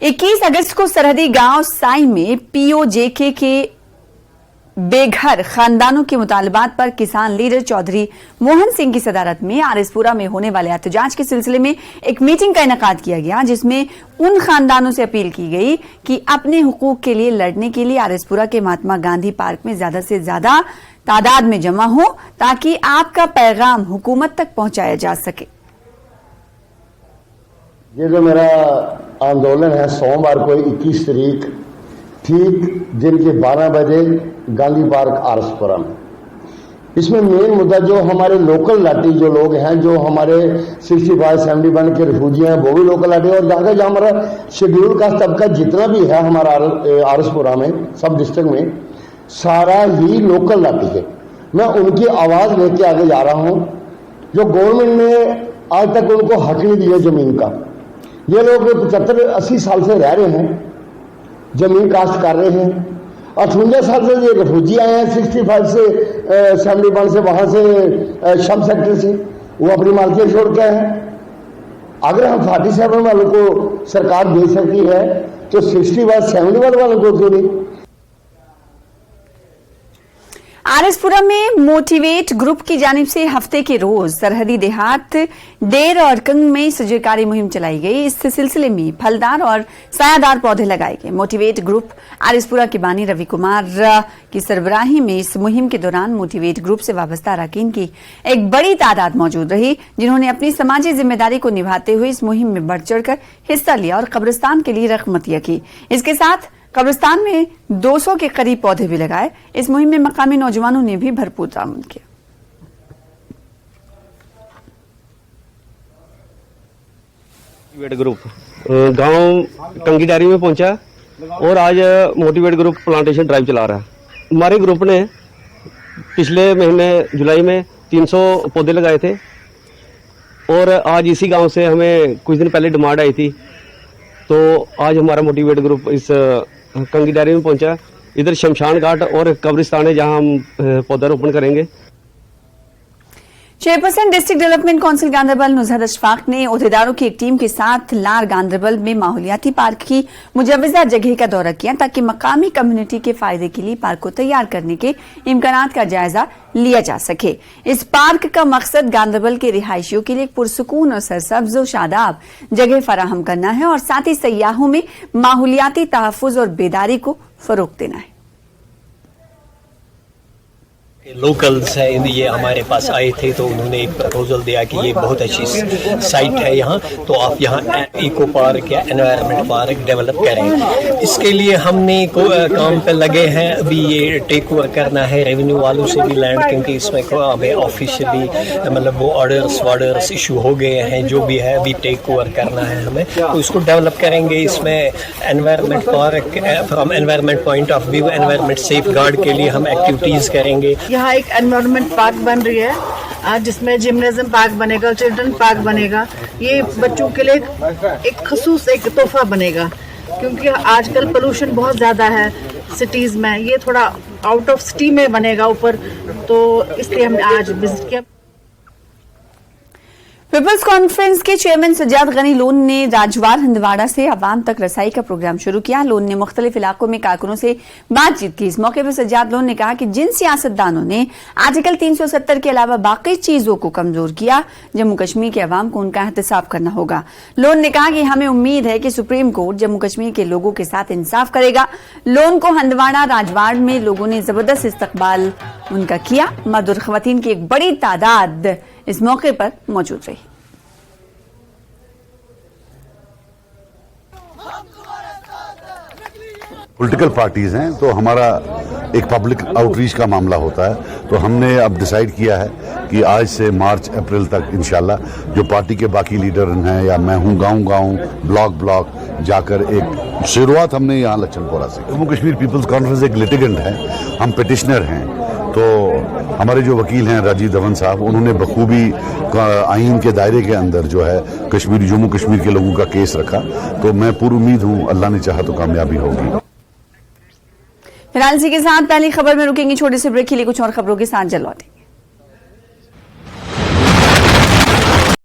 21 अगस्त को सरहदी गांव साई में पीओजेके के बेघर खानदानों के मुतालबात पर किसान लीडर चौधरी मोहन सिंह की सदारत में आरएसपुरा में होने वाले एहतजाज के सिलसिले में एक मीटिंग का इनेकाद किया गया, जिसमें उन खानदानों से अपील की गई कि अपने हुकूक के लिए लड़ने के लिए आरएसपुरा के महात्मा गांधी पार्क में ज्यादा से ज्यादा तादाद में जमा हो, ताकि आपका पैगाम हुकूमत तक पहुंचाया जा सके। ये जो मेरा आंदोलन है सोमवार को 21 तारीख ठीक दिन के 12 बजे गांधी पार्क आरएसपुरा में, इसमें मेन मुद्दा जो हमारे लोकल लाठी जो लोग हैं, जो हमारे 65-71 के रिफ्यूजी हैं, वो भी लोकल लाठी, और जहाँ हमारा शेड्यूल कास्ट तबका जितना भी है हमारा आरएसपुरा में सब डिस्ट्रिक्ट में सारा ही लोकल लाठी है। मैं उनकी आवाज लेके आगे जा रहा हूं। जो गवर्नमेंट ने आज तक उनको हक नहीं दिया जमीन का, ये लोग 75-80 साल से रह रहे हैं, जमीन कास्ट कर रहे हैं। 58 साल से ये रिफ्यूजी आए हैं 65 से 71 से, वहां से शम सेक्टर से, वो अपनी मालकियत छोड़ के आए हैं। अगर हम 47 वालों को सरकार दे सकती है तो 65-71 वालों को क्यों नहीं। आरएसपुरा में मोटिवेट ग्रुप की जानिब से हफ्ते के रोज सरहदी देहात डेर और कंग में सजरकारी मुहिम चलाई गई। इस सिलसिले में फलदार और सायादार पौधे लगाए गए। मोटिवेट ग्रुप आरएसपुरा के बानी रवि कुमार की सरबराही में इस मुहिम के दौरान मोटिवेट ग्रुप से वाबस्ता अरकान की एक बड़ी तादाद मौजूद रही, जिन्होंने अपनी समाजी जिम्मेदारी को निभाते हुए इस मुहिम में बढ़ चढ़कर हिस्सा लिया और कब्रिस्तान के लिए रकमतियां की। इसके साथ कब्रिस्तान में 200 के करीब पौधे भी लगाए। इस मुहिम में मकामी नौजवानों ने भी भरपूर ताउन किया। मोटिवेट ग्रुप गांव कंगी डायरी में पहुंचा और आज मोटिवेट ग्रुप प्लांटेशन ड्राइव चला रहा है। हमारे ग्रुप ने पिछले महीने जुलाई में 300 पौधे लगाए थे और आज इसी गांव से हमें कुछ दिन पहले डिमांड आई थी, तो आज हमारा मोटिवेट ग्रुप इस कंगी डायरी में पहुंचा। इधर शमशान घाट और कब्रिस्तान है जहां हम पौधारोपण करेंगे। Chairperson district development council Ganderbal Nuzhat Ashfaq ने ओहदेदारों की एक टीम के साथ लार गांधरबल में माहौलियाती पार्क की मुजव्वजा जगह का दौरा किया, ताकि मकामी कम्युनिटी के फायदे के लिए पार्क को तैयार करने के इम्कानात का जायजा लिया जा सके। इस पार्क का मकसद गांधरबल के रिहायशियों के लिए एक पुरसुकून और सरसब्ज और शादाब जगह फराहम करना है और साथ ही सयाहों में माहौलियाती तहफ्फुज और बेदारी को फरोग देना है। लोकल्स हैं, ये हमारे पास आए थे तो उन्होंने एक प्रपोजल दिया कि ये बहुत अच्छी साइट है यहाँ, तो आप यहाँ इको पार्क या एनवायरनमेंट पार्क डेवलप करें। इसके लिए हमने काम पे लगे हैं। अभी ये टेक ओवर करना है रेवेन्यू वालों से भी लैंड, क्योंकि इसमें हमें ऑफिशियली मतलब वो ऑर्डर्स इशू हो गए हैं, जो भी है अभी टेक ओवर करना है हमें, तो इसको डेवलप करेंगे। इसमें environment park from environment point of view environment safe guard के लिए हम एक्टिविटीज करेंगे। यहाँ एक एनवायरनमेंट पार्क बन रही है, जिसमें जिम्नेजियम पार्क बनेगा, चिल्ड्रन पार्क बनेगा। ये बच्चों के लिए एक खसूस एक तोहफा बनेगा, क्योंकि आजकल पोल्यूशन बहुत ज्यादा है सिटीज में। ये थोड़ा आउट ऑफ सिटी में बनेगा ऊपर, तो इसलिए हमने आज विजिट किया। पीपल्स कॉन्फ्रेंस के चेयरमैन सज्जाद गनी लोन ने राजवार हंदवाड़ा से आवाम तक रसाई का प्रोग्राम शुरू किया। लोन ने मुख्तलिफ इलाकों में कारकुनों से बातचीत की। इस मौके पर सज्जाद लोन ने कहा कि जिन सियासतदानों ने आर्टिकल 370 के अलावा बाकी चीजों को कमजोर किया, जम्मू कश्मीर के अवाम को उनका एहतसाब करना होगा। लोन ने कहा कि हमें उम्मीद है कि सुप्रीम कोर्ट जम्मू कश्मीर के लोगों के साथ इंसाफ करेगा। लोन को हंदवाड़ा राजवाड़ में लोगों ने जबरदस्त इस्तकबाल उनका किया। मर्द और खवातीन की एक बड़ी तादाद इस मौके पर मौजूद रही। पॉलिटिकल पार्टीज हैं तो हमारा एक पब्लिक आउटरीच का मामला होता है, तो हमने अब डिसाइड किया है कि आज से मार्च अप्रैल तक इंशाल्लाह जो पार्टी के बाकी लीडर हैं या मैं हूं, गांव ब्लॉक जाकर एक शुरुआत हमने यहाँ लच्छनपुरा से। जम्मू कश्मीर पीपल्स कॉन्फ्रेंस एक लिटिगेंट है, हम पिटिशनर हैं, तो हमारे जो वकील हैं राजीव धवन साहब, उन्होंने बखूबी आइन के दायरे के अंदर जो है जम्मू कश्मीर के लोगों का केस रखा, तो मैं पूरी उम्मीद हूँ अल्लाह ने चाहा तो कामयाबी होगी। फिलहाल इसी के साथ पहली खबर में रुकेंगे, छोटे से ब्रेक के लिए कुछ और खबरों के साथ जल लौटें।